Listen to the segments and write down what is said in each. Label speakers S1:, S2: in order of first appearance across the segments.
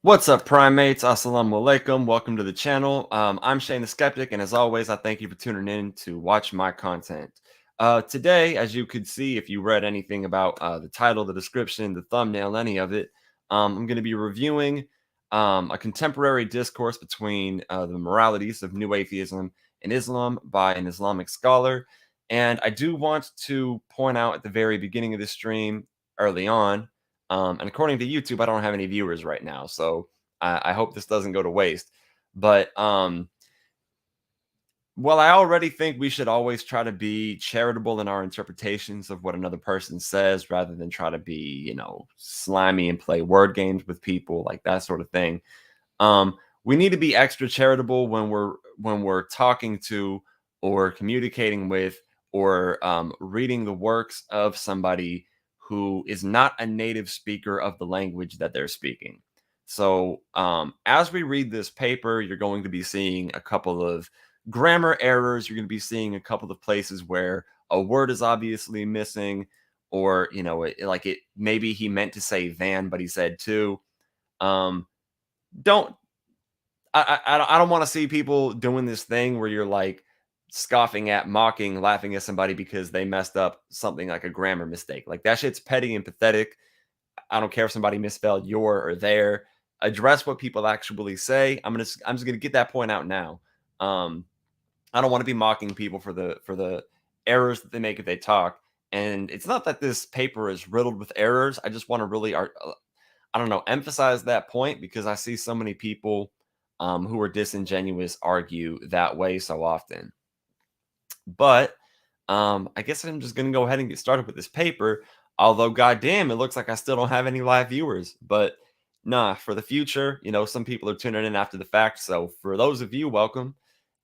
S1: What's up, primates? Assalamu alaikum. Welcome to the channel. I'm Shane the Skeptic, and as always, I thank you for tuning in to watch my content. Today, as you could see, if you read anything about the title, the description, the thumbnail, any of it, I'm going to be reviewing a contemporary discourse between the moralities of New Atheism and Islam by an Islamic scholar. And I do want to point out at the very beginning of the stream, early on, and according to YouTube, I don't have any viewers right now, so I hope this doesn't go to waste. But well, I already think we should always try to be charitable in our interpretations of what another person says, rather than try to be, slimy and play word games with people, like that sort of thing. We need to be extra charitable when we're talking to or communicating with or reading the works of somebody who is not a native speaker of the language that they're speaking. So as we read this paper, you're going to be seeing a couple of grammar errors. You're going to be seeing a couple of places where a word is obviously missing, or, maybe he meant to say than, but he said to. I don't want to see people doing this thing where you're like scoffing at, mocking, laughing at somebody because they messed up something like a grammar mistake. Like, that shit's petty and pathetic. I don't care if somebody misspelled your or their. Address what people actually say. I'm just gonna get that point out now. I don't want to be mocking people for the errors that they make if they talk. And it's not that this paper is riddled with errors. I just want to really emphasize that point, because I see so many people who are disingenuous argue that way so often. But I guess I'm just going to go ahead and get started with this paper. Although, goddamn, it looks like I still don't have any live viewers. But nah, for the future, some people are tuning in after the fact. So for those of you, welcome.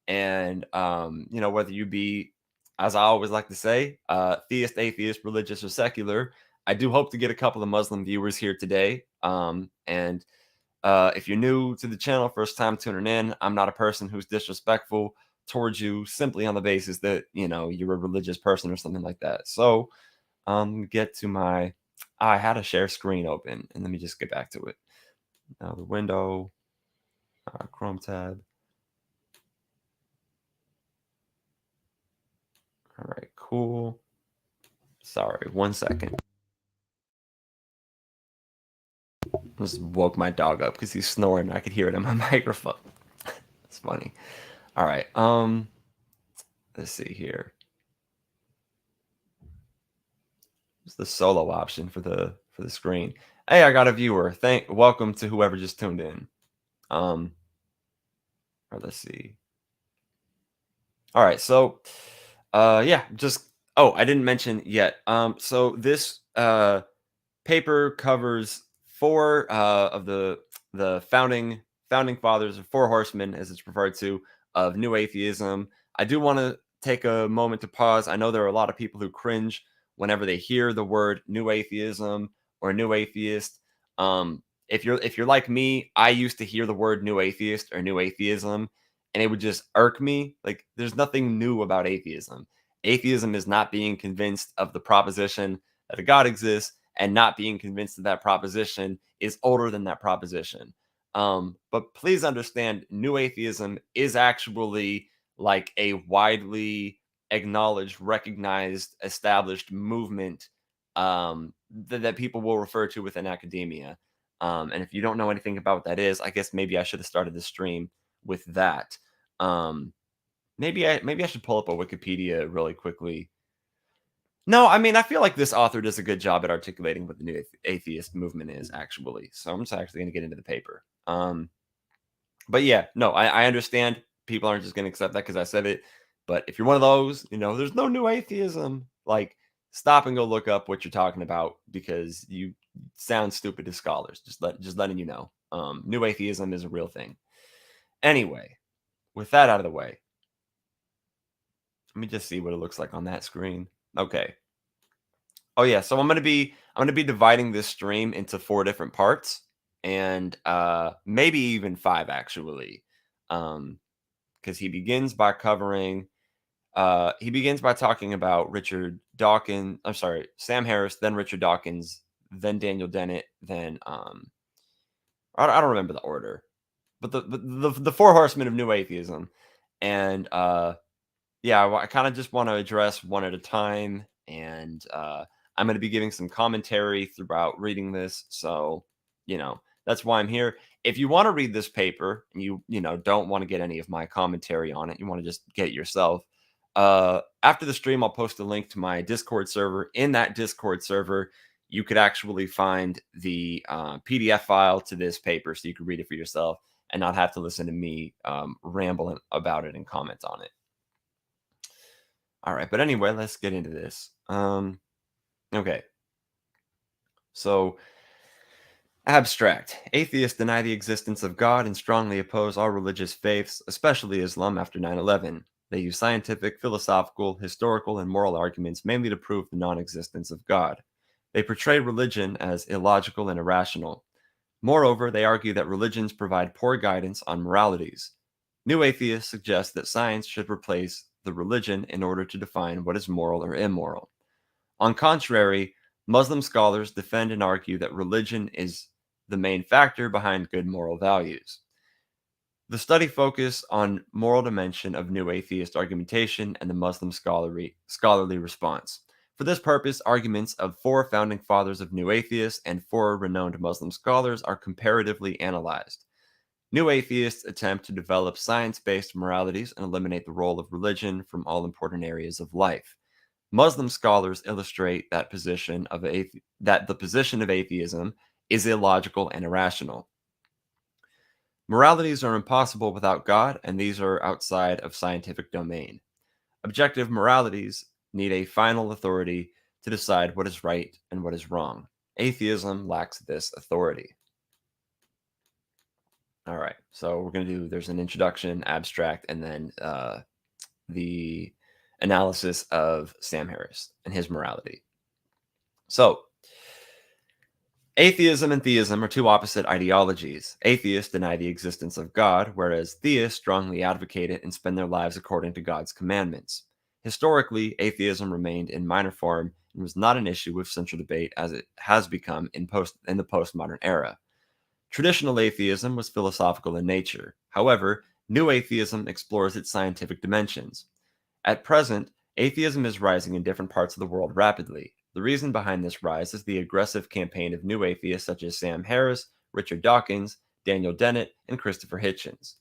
S1: And, whether you be, as I always like to say, theist, atheist, religious, or secular, I do hope to get a couple of Muslim viewers here today. And if you're new to the channel, first time tuning in, I'm not a person who's disrespectful towards you simply on the basis that, you're a religious person or something like that. So get to my, I had a share screen open, and let me just get back to it. Now the window, Chrome tab. All right, cool. Sorry, 1 second. Just woke my dog up because he's snoring. I could hear it in my microphone. It's funny. All right. Let's see here. It's the solo option for the screen. Hey, I got a viewer. Welcome to whoever just tuned in. Or let's see. All right. So, yeah, I didn't mention yet. So this paper covers 4 of the founding fathers, or 4 horsemen, as it's referred to, of New Atheism. I do want to take a moment to pause. I know there are a lot of people who cringe whenever they hear the word New Atheism or New Atheist. If you're like me, I used to hear the word New Atheist or New Atheism, and it would just irk me. Like, there's nothing new about atheism. Atheism is not being convinced of the proposition that a God exists, and not being convinced of that proposition is older than that proposition. But please understand, New Atheism is actually like a widely acknowledged, recognized, established movement that people will refer to within academia. And if you don't know anything about what that is, I guess maybe I should have started the stream with that. Maybe I should pull up a Wikipedia really quickly. No, I mean, I feel like this author does a good job at articulating what the new atheist movement is, actually. So I'm just actually going to get into the paper. But yeah, no, I understand people aren't just going to accept that because I said it. But if you're one of those, there's no new atheism. Like, stop and go look up what you're talking about because you sound stupid to scholars. Just letting you know. New atheism is a real thing. Anyway, with that out of the way, let me just see what it looks like on that screen. Okay. Oh yeah, so I'm gonna be dividing this stream into 4 different parts and maybe even 5 actually. Because he begins by talking about Richard Dawkins, I'm sorry, Sam Harris, then Richard Dawkins, then Daniel Dennett, then I don't remember the order, but the 4 horsemen of new atheism. And yeah, I kind of just want to address one at a time, and I'm going to be giving some commentary throughout reading this. So, that's why I'm here. If you want to read this paper and you don't want to get any of my commentary on it, you want to just get it yourself. After the stream, I'll post a link to my Discord server. In that Discord server, you could actually find the PDF file to this paper, so you could read it for yourself and not have to listen to me ramble about it and comment on it. All right, but anyway, let's get into this. Okay. So, abstract. Atheists deny the existence of God and strongly oppose all religious faiths, especially Islam after 9/11. They use scientific, philosophical, historical, and moral arguments mainly to prove the non-existence of God. They portray religion as illogical and irrational. Moreover, they argue that religions provide poor guidance on moralities. New atheists suggest that science should replace the religion in order to define what is moral or immoral. On contrary, Muslim scholars defend and argue that religion is the main factor behind good moral values. The study focused on moral dimension of new atheist argumentation and the Muslim scholarly response. For this purpose, arguments of 4 founding fathers of new atheists and 4 renowned Muslim scholars are comparatively analyzed. New atheists attempt to develop science-based moralities and eliminate the role of religion from all important areas of life. Muslim scholars illustrate that the position of atheism is illogical and irrational. Moralities are impossible without God, and these are outside of scientific domain. Objective moralities need a final authority to decide what is right and what is wrong. Atheism lacks this authority. All right, so there's an introduction, abstract, and then the analysis of Sam Harris and his morality. So, atheism and theism are 2 opposite ideologies. Atheists deny the existence of God, whereas theists strongly advocate it and spend their lives according to God's commandments. Historically, atheism remained in minor form and was not an issue of central debate as it has become in the postmodern era. Traditional atheism was philosophical in nature. However, new atheism explores its scientific dimensions. At present, atheism is rising in different parts of the world rapidly. The reason behind this rise is the aggressive campaign of new atheists such as Sam Harris, Richard Dawkins, Daniel Dennett, and Christopher Hitchens.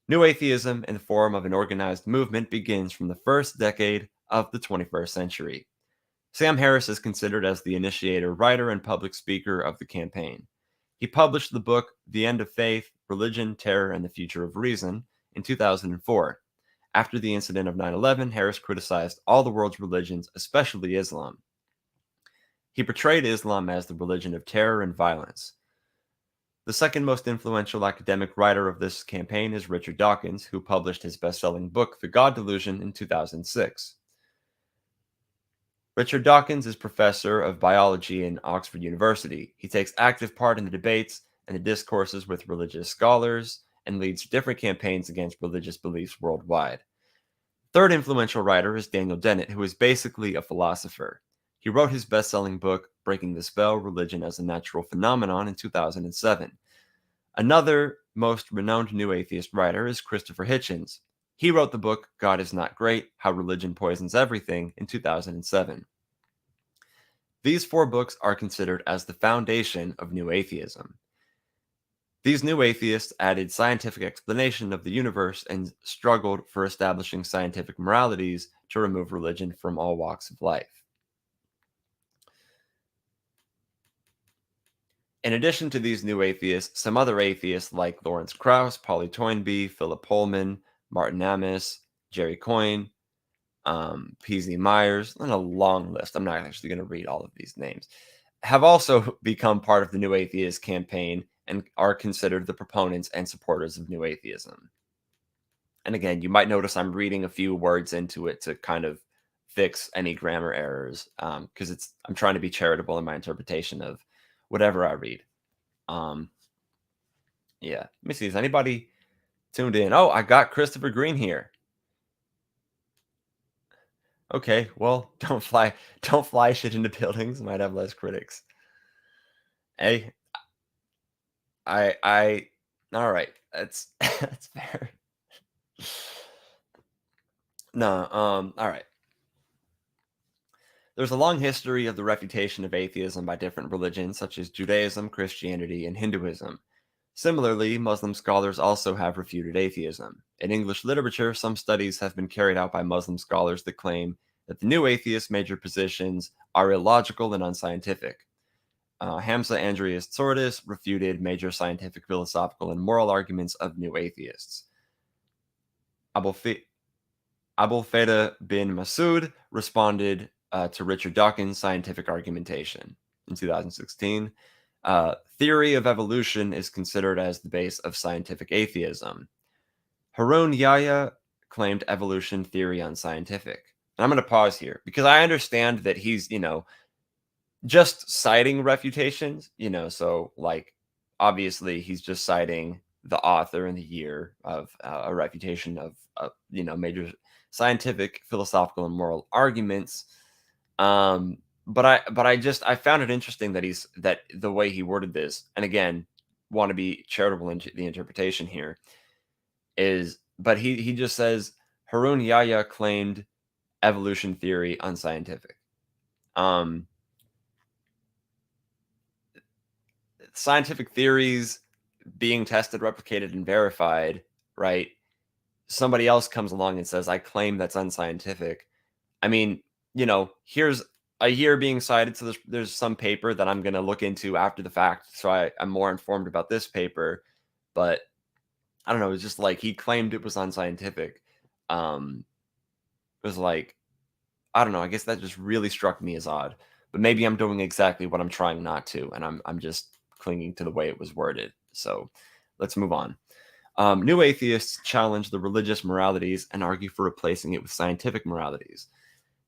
S1: New atheism in the form of an organized movement begins from the first decade of the 21st century. Sam Harris is considered as the initiator, writer, and public speaker of the campaign. He published the book The End of Faith, Religion, Terror, and the Future of Reason in 2004. After the incident of 9/11, Harris criticized all the world's religions, especially Islam. He portrayed Islam as the religion of terror and violence. The second most influential academic writer of this campaign is Richard Dawkins, who published his best-selling book, The God Delusion, in 2006. Richard Dawkins is professor of biology in Oxford University. He takes active part in the debates and the discourses with religious scholars and leads different campaigns against religious beliefs worldwide. Third influential writer is Daniel Dennett, who is basically a philosopher. He wrote his best-selling book, Breaking the Spell, Religion as a Natural Phenomenon, in 2007. Another most renowned new atheist writer is Christopher Hitchens. He wrote the book God is Not Great, How Religion Poisons Everything in 2007. These 4 books are considered as the foundation of new atheism. These new atheists added scientific explanation of the universe and struggled for establishing scientific moralities to remove religion from all walks of life. In addition to these new atheists, some other atheists like Lawrence Krauss, Polly Toynbee, Philip Pullman, Martin Amis, Jerry Coyne, PZ Myers, and a long list. I'm not actually going to read all of these names, have also become part of the New Atheist campaign and are considered the proponents and supporters of New Atheism. And again, you might notice I'm reading a few words into it to kind of fix any grammar errors, because I'm trying to be charitable in my interpretation of whatever I read. Yeah, let me see. Is anybody tuned in? Oh, I got Christopher Green here. Okay, well, don't fly shit into buildings. Might have less critics. Hey, I all right. That's that's fair. No, all right. There's a long history of the refutation of atheism by different religions such as Judaism, Christianity, and Hinduism. Similarly, Muslim scholars also have refuted atheism. In English literature, some studies have been carried out by Muslim scholars that claim that the new atheist major positions are illogical and unscientific. Hamza Andreas Tzortis refuted major scientific, philosophical, and moral arguments of new atheists. Abulfeda bin Masood responded to Richard Dawkins' scientific argumentation in 2016. Theory of evolution is considered as the base of scientific atheism. Harun Yahya claimed evolution theory unscientific. And I'm going to pause here because I understand that he's, just citing refutations, so like obviously he's just citing the author and the year of a refutation of, major scientific, philosophical, and moral arguments. But I found it interesting that the way he worded this, and again, want to be charitable in the interpretation here, but he just says Harun Yahya claimed evolution theory unscientific. Scientific theories being tested, replicated, and verified, right? Somebody else comes along and says, I claim that's unscientific. I mean, here's a year being cited. So there's some paper that I'm going to look into after the fact. So I'm more informed about this paper. But I don't know. It's just like he claimed it was unscientific. It was like, I don't know. I guess that just really struck me as odd. But maybe I'm doing exactly what I'm trying not to. And I'm just clinging to the way it was worded. So let's move on. New atheists challenge the religious moralities and argue for replacing it with scientific moralities.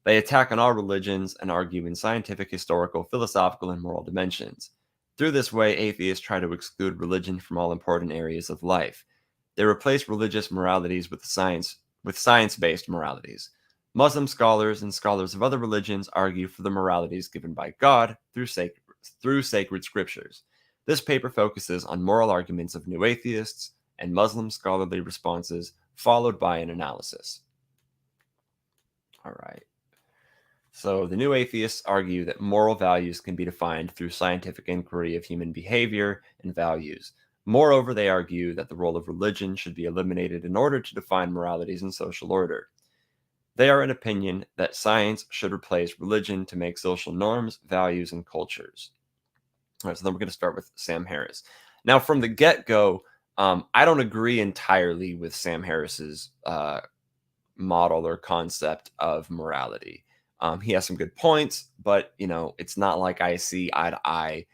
S1: They attack on all religions and argue in scientific, historical, philosophical, and moral dimensions. Through this way, atheists try to exclude religion from all important areas of life. They replace religious moralities with science-based moralities. Muslim scholars and scholars of other religions argue for the moralities given by God through sacred scriptures. This paper focuses on moral arguments of new atheists and Muslim scholarly responses, followed by an analysis. All right. So the new atheists argue that moral values can be defined through scientific inquiry of human behavior and values. Moreover, they argue that the role of religion should be eliminated in order to define moralities and social order. They are in opinion that science should replace religion to make social norms, values, and cultures. All right, so then we're going to start with Sam Harris. Now, from the get-go, I don't agree entirely with Sam Harris's model or concept of morality. He has some good points, but it's not like I see eye to eye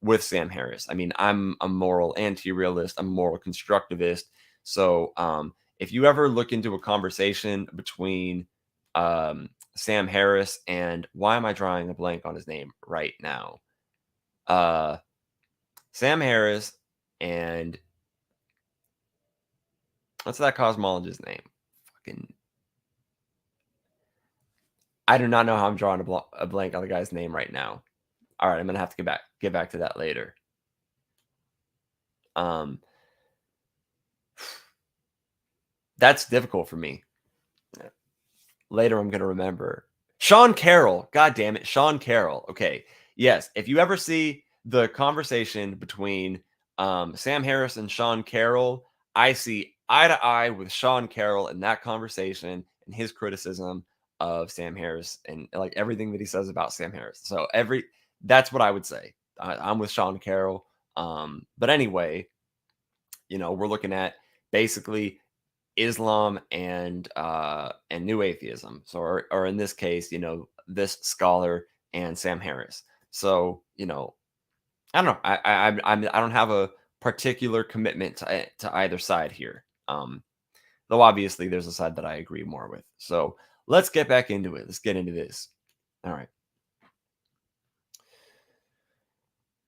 S1: with Sam Harris. I mean, I'm a moral anti-realist. I'm a moral constructivist. So if you ever look into a conversation between Sam Harris and why am I drawing a blank on his name right now? Sam Harris and what's that cosmologist's name? Fucking, I do not know how I'm drawing a blank on the guy's name right now. All right, I'm gonna have to get back to that later. That's difficult for me. Later, I'm gonna remember. Sean Carroll. God damn it, Sean Carroll. Okay, yes. If you ever see the conversation between Sam Harris and Sean Carroll, I see eye to eye with Sean Carroll in that conversation and his criticism of Sam Harris and like everything that he says about Sam Harris. So that's what I would say. I'm with Sean Carroll. But anyway, we're looking at basically Islam and new atheism. So, or in this case, this scholar and Sam Harris. So, I don't know. I don't have a particular commitment to either side here. Though obviously there's a side that I agree more with. So let's get back into it. Let's get into this. All right.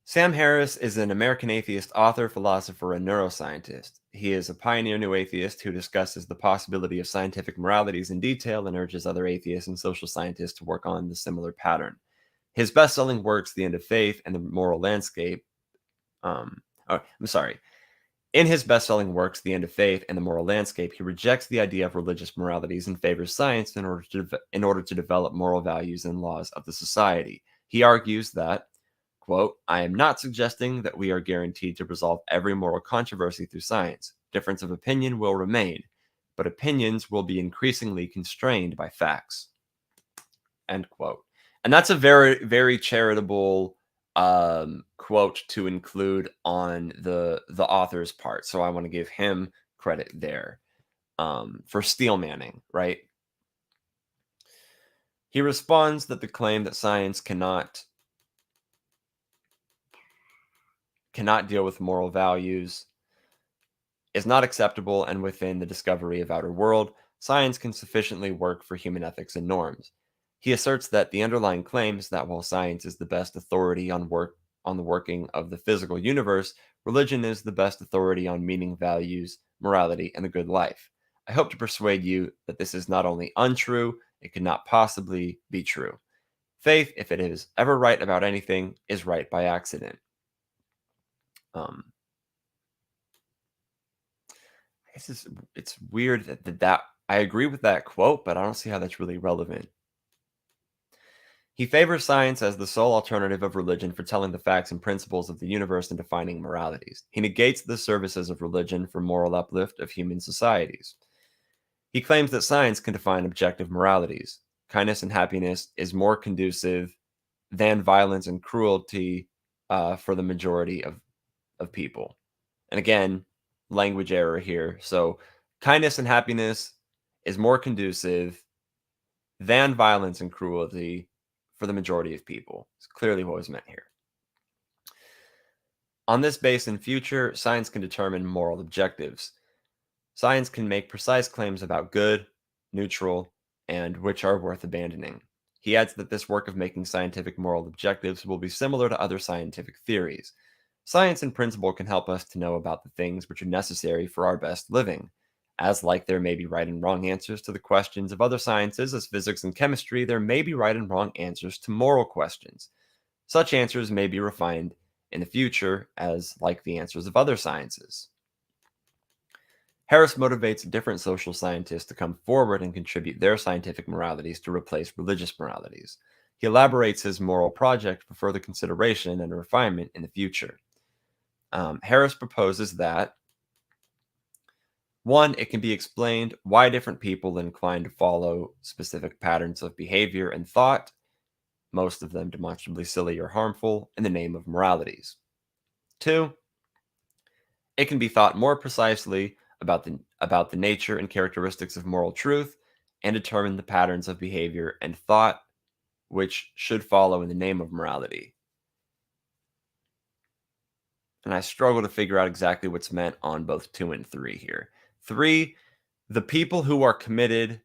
S1: Sam Harris is an American atheist, author, philosopher, and neuroscientist. He is a pioneer new atheist who discusses the possibility of scientific moralities in detail and urges other atheists and social scientists to work on the similar pattern. His best-selling works, The End of Faith and the Moral Landscape, I'm sorry. In his best-selling works, The End of Faith and the Moral Landscape, he rejects the idea of religious moralities and favors science in order to develop moral values and laws of the society. He argues that, quote, I am not suggesting that we are guaranteed to resolve every moral controversy through science. Difference of opinion will remain, but opinions will be increasingly constrained by facts. End quote. And that's a very, very charitable quote to include on the author's part. So I want to give him credit there for steel manning, right? He responds that the claim that science cannot deal with moral values is not acceptable, and within the discovery of outer world, science can sufficiently work for human ethics and norms. He asserts that the underlying claim is that while science is the best authority on the working of the physical universe, religion is the best authority on meaning, values, morality, and the good life. I hope to persuade you that this is not only untrue, it could not possibly be true. Faith, if it is ever right about anything, is right by accident. I guess it's weird that I agree with that quote, but I don't see how that's really relevant. He favors science as the sole alternative of religion for telling the facts and principles of the universe and defining moralities. He negates the services of religion for moral uplift of human societies. He claims that science can define objective moralities. Kindness and happiness is more conducive than violence and cruelty for the majority of people. And again, language error here. So, kindness and happiness is more conducive than violence and cruelty for the majority of people. It's clearly what was meant here. On this base in future, science can determine moral objectives. Science can make precise claims about good, neutral, and which are worth abandoning. He adds that this work of making scientific moral objectives will be similar to other scientific theories. Science in principle can help us to know about the things which are necessary for our best living. As like there may be right and wrong answers to the questions of other sciences, as physics and chemistry, there may be right and wrong answers to moral questions. Such answers may be refined in the future as like the answers of other sciences. Harris motivates different social scientists to come forward and contribute their scientific moralities to replace religious moralities. He elaborates his moral project for further consideration and refinement in the future. Harris proposes that, one, it can be explained why different people incline to follow specific patterns of behavior and thought, most of them demonstrably silly or harmful, in the name of moralities. Two, it can be thought more precisely about the nature and characteristics of moral truth and determine the patterns of behavior and thought which should follow in the name of morality. And I struggle to figure out exactly what's meant on both 2 and 3 here. 3, the people who are committed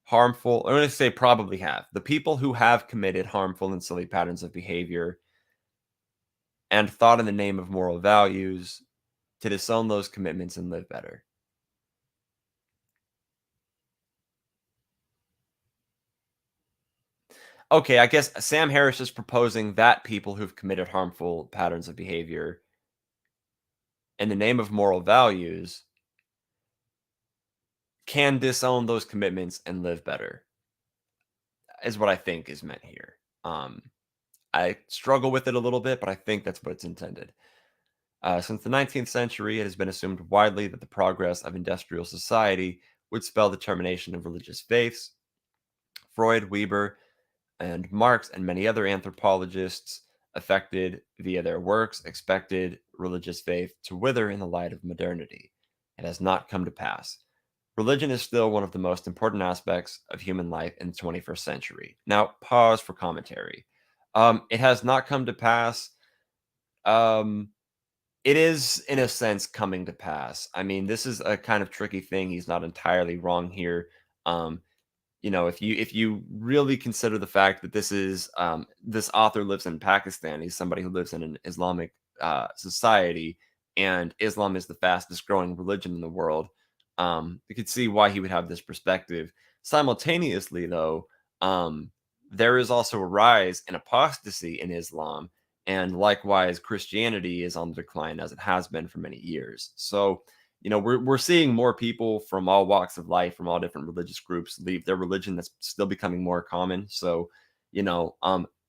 S1: harmful, I'm going to say probably have, the people who have committed harmful and silly patterns of behavior and thought in the name of moral values to disown those commitments and live better. Okay, I guess Sam Harris is proposing that people who've committed harmful patterns of behavior in the name of moral values can disown those commitments and live better, is what I think is meant here. I struggle with it a little bit, but I think that's what it's intended. Since the 19th century, it has been assumed widely that the progress of industrial society would spell the termination of religious faiths. Freud, Weber, and Marx, and many other anthropologists affected via their works, expected religious faith to wither in the light of modernity. It has not come to pass. Religion is still one of the most important aspects of human life in the 21st century. Now, pause for commentary. It has not come to pass. Um, it is, in a sense, coming to pass. I mean, this is a kind of tricky thing. He's not entirely wrong here. Um, if you really consider the fact that this author lives in Pakistan, he's somebody who lives in an Islamic society, and Islam is the fastest growing religion in the world. You could see why he would have this perspective. Simultaneously, though, there is also a rise in apostasy in Islam, and likewise, Christianity is on the decline as it has been for many years. So, we're seeing more people from all walks of life, from all different religious groups, leave their religion. That's still becoming more common. So,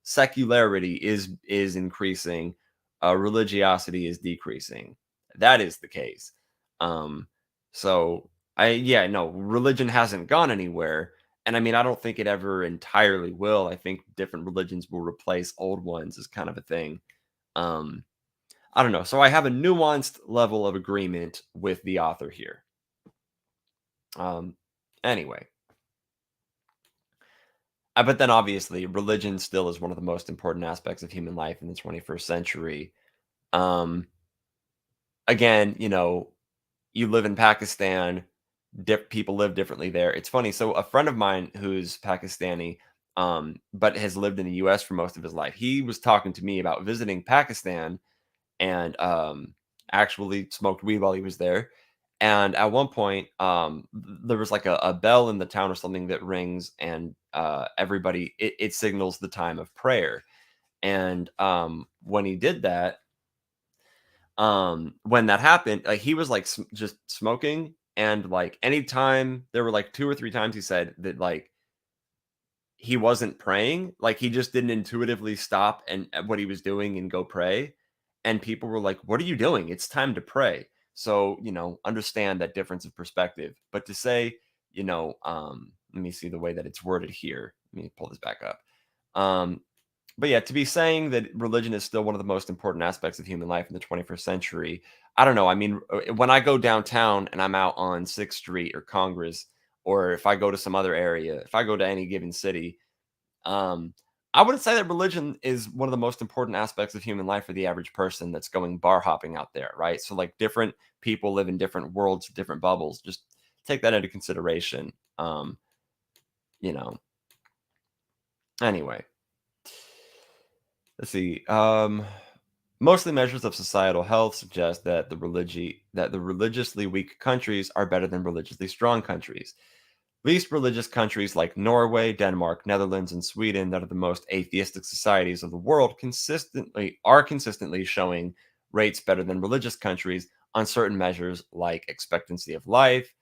S1: secularity is increasing, religiosity is decreasing. That is the case. Um, so yeah, no, religion hasn't gone anywhere, and I mean, I don't think it ever entirely will. I think different religions will replace old ones as kind of a thing. Um, I don't know. So I have a nuanced level of agreement with the author here. Um, anyway, but then obviously, religion still is one of the most important aspects of human life in the 21st century. Um, again, you live in Pakistan, people live differently there. It's funny. So a friend of mine who's Pakistani, but has lived in the U.S. for most of his life, he was talking to me about visiting Pakistan and actually smoked weed while he was there. And at one point, there was like a bell in the town or something that rings, and everybody it signals the time of prayer. And when he did that, when that happened, like he was like just smoking, and like anytime there were like two or three times he said that like he wasn't praying, like, he just didn't intuitively stop and what he was doing and go pray, and people were like, "What are you doing? It's time to pray." So, understand that difference of perspective, but to say, let me see the way that it's worded here. Let me pull this back up. Um, but yeah, to be saying that religion is still one of the most important aspects of human life in the 21st century, I don't know. I mean, when I go downtown and I'm out on 6th Street or Congress, or if I go to some other area, if I go to any given city, um, I wouldn't say that religion is one of the most important aspects of human life for the average person that's going bar hopping out there, right? So, like, different people live in different worlds, different bubbles. Just take that into consideration. You know. Anyway, let's see. Mostly measures of societal health suggest that the religiously weak countries are better than religiously strong countries. Least religious countries like Norway, Denmark, Netherlands, and Sweden, that are the most atheistic societies of the world, consistently showing rates better than religious countries on certain measures like expectancy of life,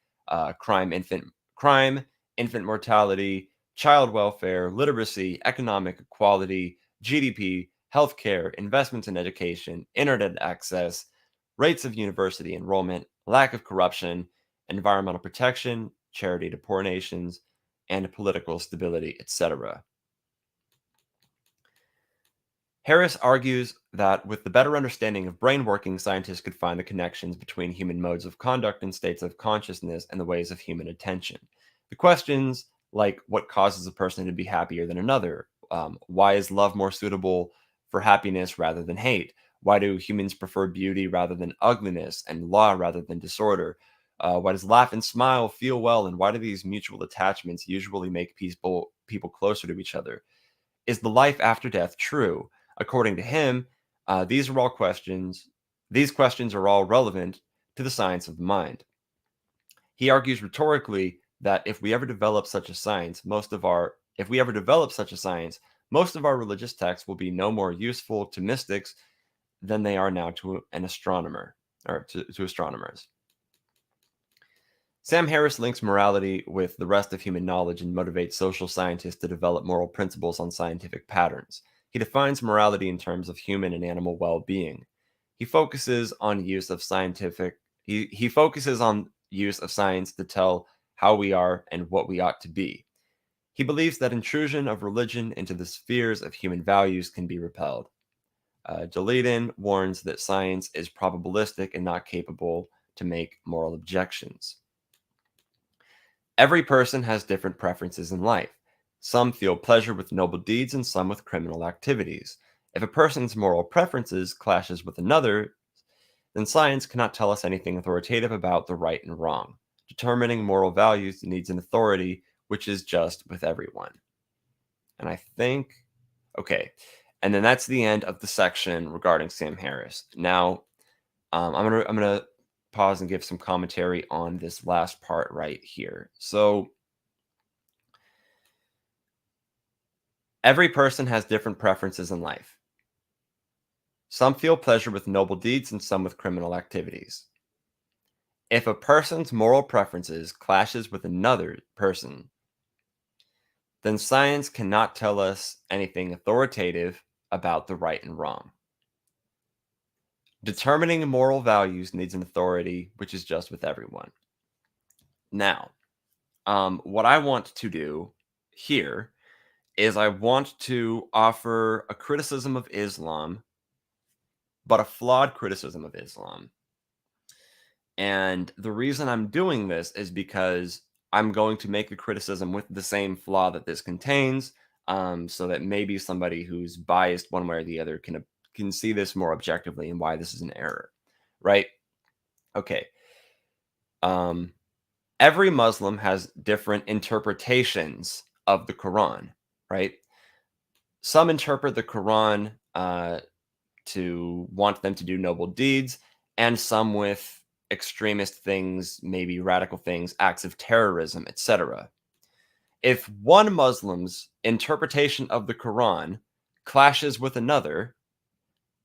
S1: crime, infant mortality, child welfare, literacy, economic equality, GDP, healthcare, investments in education, internet access, rates of university enrollment, lack of corruption, environmental protection, charity to poor nations, and political stability, etc. Harris argues that with the better understanding of brain working, scientists could find the connections between human modes of conduct and states of consciousness and the ways of human attention. The questions like what causes a person to be happier than another, why is love more suitable for happiness rather than hate, why do humans prefer beauty rather than ugliness and law rather than disorder, why does laugh and smile feel well, and why do these mutual attachments usually make people closer to each other? Is the life after death true? According to him, these are all questions. These questions are all relevant to the science of the mind. He argues rhetorically that if we ever develop such a science, most of our religious texts will be no more useful to mystics than they are now to an astronomer or to astronomers. Sam Harris links morality with the rest of human knowledge and motivates social scientists to develop moral principles on scientific patterns. He defines morality in terms of human and animal well-being. He focuses on use of scientific he focuses on use of science to tell how we are and what we ought to be. He believes that intrusion of religion into the spheres of human values can be repelled. Deletin warns that science is probabilistic and not capable to make moral objections. Every person has different preferences in life. Some feel pleasure with noble deeds and some with criminal activities. If a person's moral preferences clashes with another, then science cannot tell us anything authoritative about the right and wrong. Determining moral values needs an authority which is just with everyone. And I think, okay, and then that's the end of the section regarding Sam Harris. Now, I'm gonna pause and give some commentary on this last part right here. So, every person has different preferences in life. Some feel pleasure with noble deeds and some with criminal activities. If a person's moral preferences clashes with another person, then science cannot tell us anything authoritative about the right and wrong. Determining moral values needs an authority which is just with everyone. Now, what I want to do here is I want to offer a criticism of Islam, but a flawed criticism of Islam. And the reason I'm doing this is because I'm going to make a criticism with the same flaw that this contains, so that maybe somebody who's biased one way or the other can see this more objectively and why this is an error, right? Okay. Every Muslim has different interpretations of the Quran, right? Some interpret the Quran to want them to do noble deeds, and some with extremist things, maybe radical things, acts of terrorism, etc. If one Muslim's interpretation of the Quran clashes with another,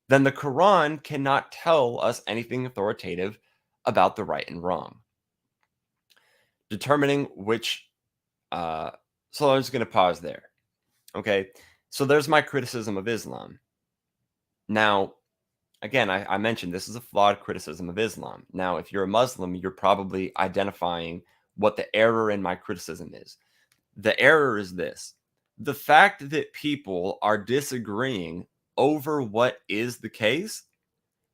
S1: then the Quran cannot tell us anything authoritative about the right and wrong. Determining which, so I'm just going to pause there. Okay, so there's my criticism of Islam. Now, again, I mentioned this is a flawed criticism of Islam. Now, if you're a Muslim, you're probably identifying what the error in my criticism is. The error is this: the fact that people are disagreeing over what is the case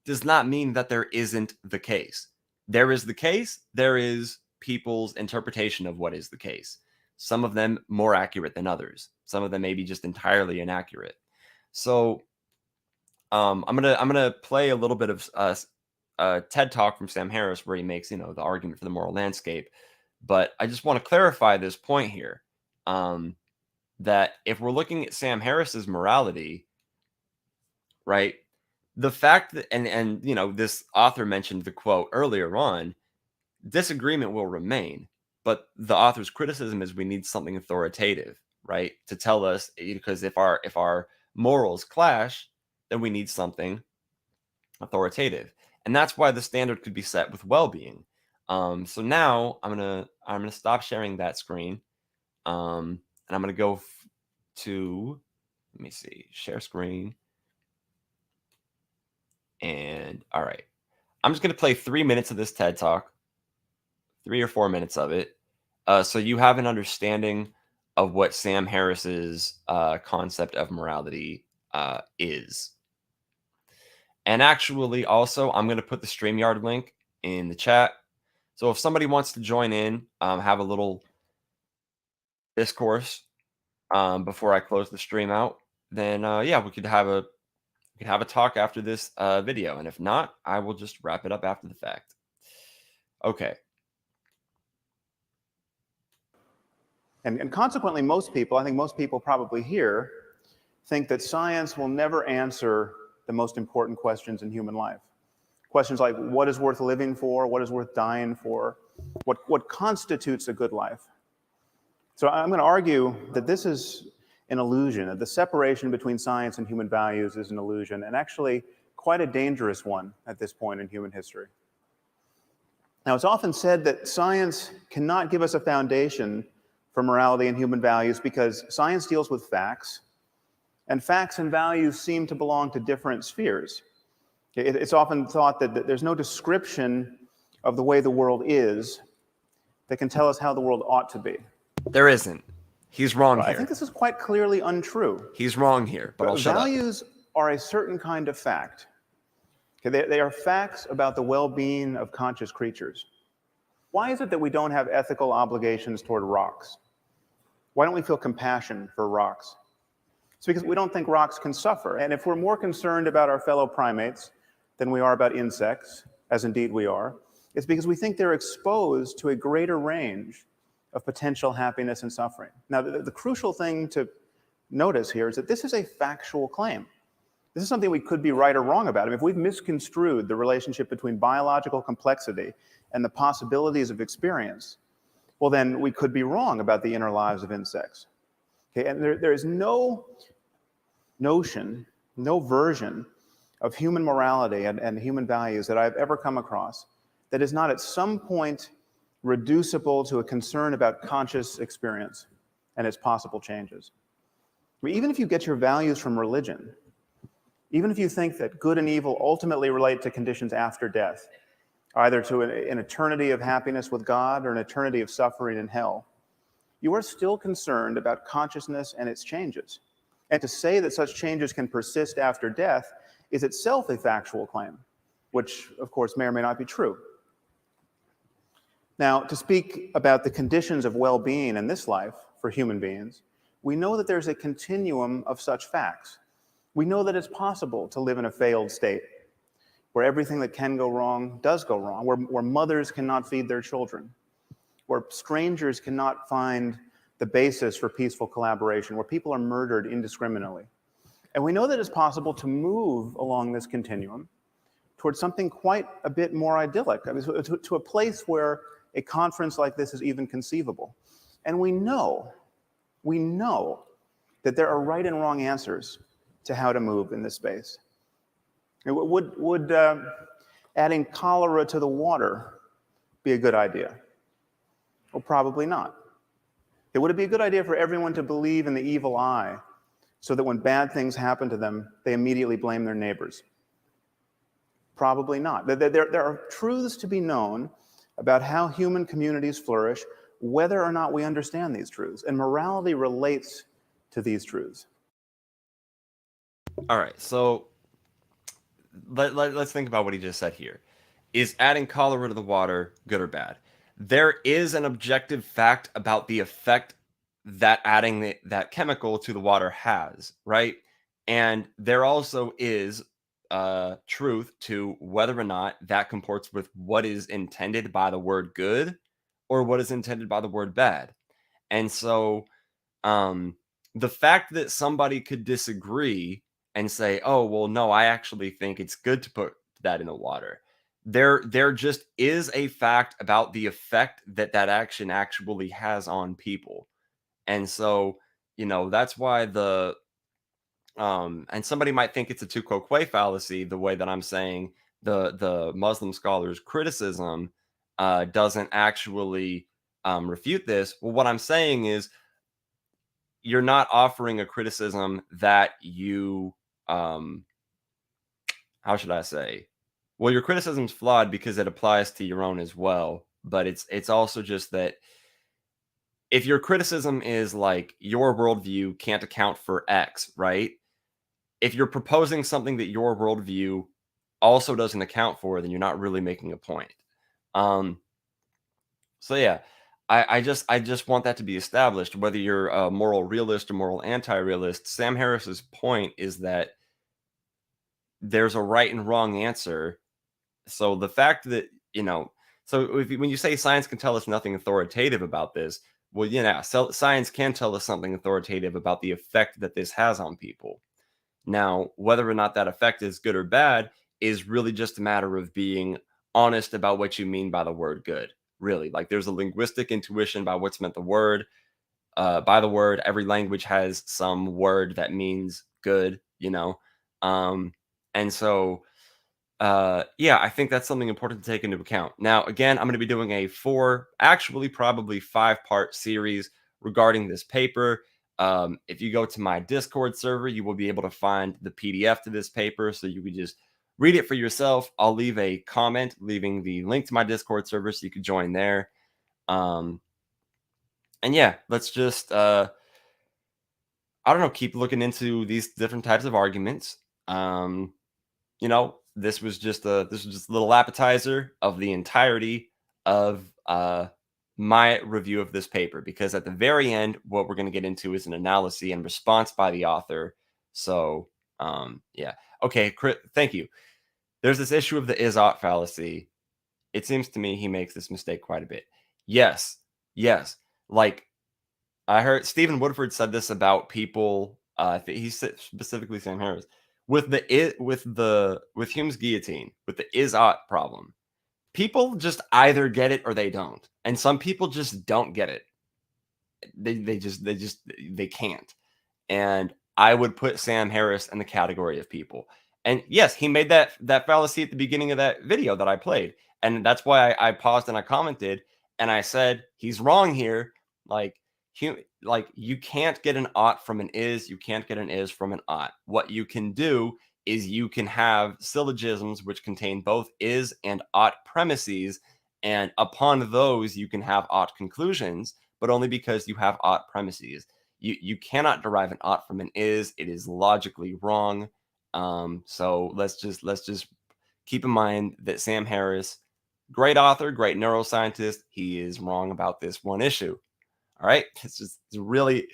S1: does not mean that there isn't the case. There is the case, there is people's interpretation of what is the case. Some of them more accurate than others. Some of them may be just entirely inaccurate. So I'm gonna play a little bit of a TED talk from Sam Harris where he makes the argument for the moral landscape. But I just want to clarify this point here, that if we're looking at Sam Harris's morality, right, the fact that and this author mentioned the quote earlier on, disagreement will remain, but the author's criticism is we need something authoritative, right, to tell us, because if our morals clash, then we need something authoritative, and that's why the standard could be set with well-being. So now I'm gonna stop sharing that screen, and I'm gonna go to, let me see, share screen, and all right, I'm just gonna play 3 minutes of this TED talk, 3 or 4 minutes of it, so you have an understanding of what Sam Harris's concept of morality is. And actually, also, I'm going to put the StreamYard link in the chat. So if somebody wants to join in, have a little discourse before I close the stream out, then yeah, we could have a talk after this video. And if not, I will just wrap it up after the fact. Okay.
S2: And consequently, I think most people probably here think that science will never answer the most important questions in human life. Questions like, what is worth living for? What is worth dying for? What constitutes a good life? So I'm going to argue that this is an illusion, that the separation between science and human values is an illusion, and actually quite a dangerous one at this point in human history. Now, it's often said that science cannot give us a foundation for morality and human values because science deals with facts, and facts and values seem to belong to different spheres. It's often thought that there's no description of the way the world is that can tell us how the world ought to be.
S1: There isn't. He's wrong here.
S2: I think this is quite clearly untrue.
S1: He's wrong here, but I'll shut up.
S2: Values are a certain kind of fact. Okay, they are facts about the well-being of conscious creatures. Why is it that we don't have ethical obligations toward rocks? Why don't we feel compassion for rocks? It's because we don't think rocks can suffer. And if we're more concerned about our fellow primates than we are about insects, as indeed we are, it's because we think they're exposed to a greater range of potential happiness and suffering. Now, the crucial thing to notice here is that this is a factual claim. This is something we could be right or wrong about. I mean, if we've misconstrued the relationship between biological complexity and the possibilities of experience, well, then we could be wrong about the inner lives of insects. Okay, and there is no notion, no version of human morality and human values that I've ever come across that is not at some point reducible to a concern about conscious experience and its possible changes. I mean, even if you get your values from religion, even if you think that good and evil ultimately relate to conditions after death, either to an eternity of happiness with God or an eternity of suffering in hell, you are still concerned about consciousness and its changes. And to say that such changes can persist after death is itself a factual claim, which, of course, may or may not be true. Now, to speak about the conditions of well-being in this life for human beings, we know that there's a continuum of such facts. We know that it's possible to live in a failed state, where everything that can go wrong does go wrong, where mothers cannot feed their children, where strangers cannot find the basis for peaceful collaboration, where people are murdered indiscriminately. And we know that it's possible to move along this continuum towards something quite a bit more idyllic, I mean, to a place where a conference like this is even conceivable. And we know that there are right and wrong answers to how to move in this space. Would adding cholera to the water be a good idea? Well, probably not. Would it be a good idea for everyone to believe in the evil eye so that when bad things happen to them, they immediately blame their neighbors? Probably not. There are truths to be known about how human communities flourish, whether or not we understand these truths. And morality relates to these truths.
S1: All right, so let's think about what he just said here. Is adding cholera to the water good or bad? There is an objective fact about the effect that adding that chemical to the water has, right? And there also is truth to whether or not that comports with what is intended by the word good or what is intended by the word bad. And so the fact that somebody could disagree and say, "Oh, well, no, I actually think it's good to put that in the water." There just is a fact about the effect that that action actually has on people. And so, that's why and somebody might think it's a tu quoque fallacy, the way that I'm saying the Muslim scholars' criticism doesn't actually refute this. Well, what I'm saying is you're not offering a criticism that you how should I say? Well, your criticism's flawed because it applies to your own as well, but it's also just that if your criticism is like your worldview can't account for X, right? If you're proposing something that your worldview also doesn't account for, then you're not really making a point. Um, so yeah, I just want that to be established. Whether you're a moral realist or moral anti-realist, Sam Harris's point is that there's a right and wrong answer. So the fact that when you say science can tell us nothing authoritative about this, well, so science can tell us something authoritative about the effect that this has on people. Now, whether or not that effect is good or bad is really just a matter of being honest about what you mean by the word good. Really, like there's a linguistic intuition by what's meant by the word. Every language has some word that means good, and so yeah, I think that's something important to take into account. Now, again, I'm going to be doing a probably 5-part series regarding this paper. If you go to my Discord server, you will be able to find the PDF to this paper, so you can just read it for yourself. I'll leave a comment, leaving the link to my Discord server, so you can join there. And yeah, let's just, I don't know, keep looking into these different types of arguments. You know, this was just a little appetizer of the entirety of my review of this paper, because at the very end, what we're going to get into is an analysis and response by the author. So, yeah. Okay, thank you. There's this issue of the is-ought fallacy. It seems to me he makes this mistake quite a bit. Yes, yes. Like, I heard Stephen Woodford said this about people. He said specifically Sam Harris with Hume's guillotine, with the is-ought problem. People just either get it or they don't, and some people just don't get it. They can't. And I would put Sam Harris in the category of people. And yes, he made that fallacy at the beginning of that video that I played, and that's why I paused and I commented and I said he's wrong here. Like, you can't get an ought from an is. You can't get an is from an ought. What you can do is you can have syllogisms which contain both is and ought premises, and upon those you can have ought conclusions, but only because you have ought premises. You cannot derive an ought from an is. It is logically wrong. So let's just keep in mind that Sam Harris, great author, great neuroscientist, he is wrong about this one issue. All right, it's really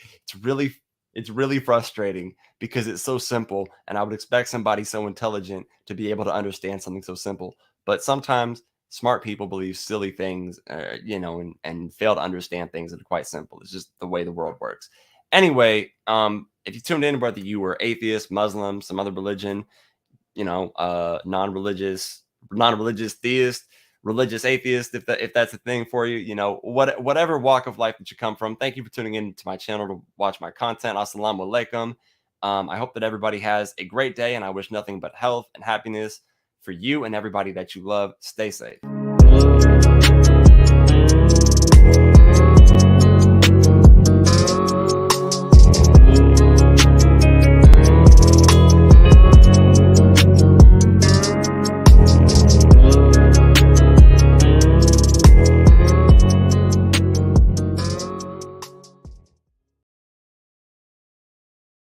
S1: frustrating because it's so simple, and I would expect somebody so intelligent to be able to understand something so simple. But sometimes smart people believe silly things, and fail to understand things that are quite simple. It's just the way the world works. Anyway, if you tuned in, whether you were atheist, Muslim, some other religion, non-religious theist, religious atheist, if that's a thing for you, whatever walk of life that you come from, thank you for tuning in to my channel to watch my content. Assalamu alaikum. I hope that everybody has a great day, and I wish nothing but health and happiness for you and everybody that you love. Stay safe.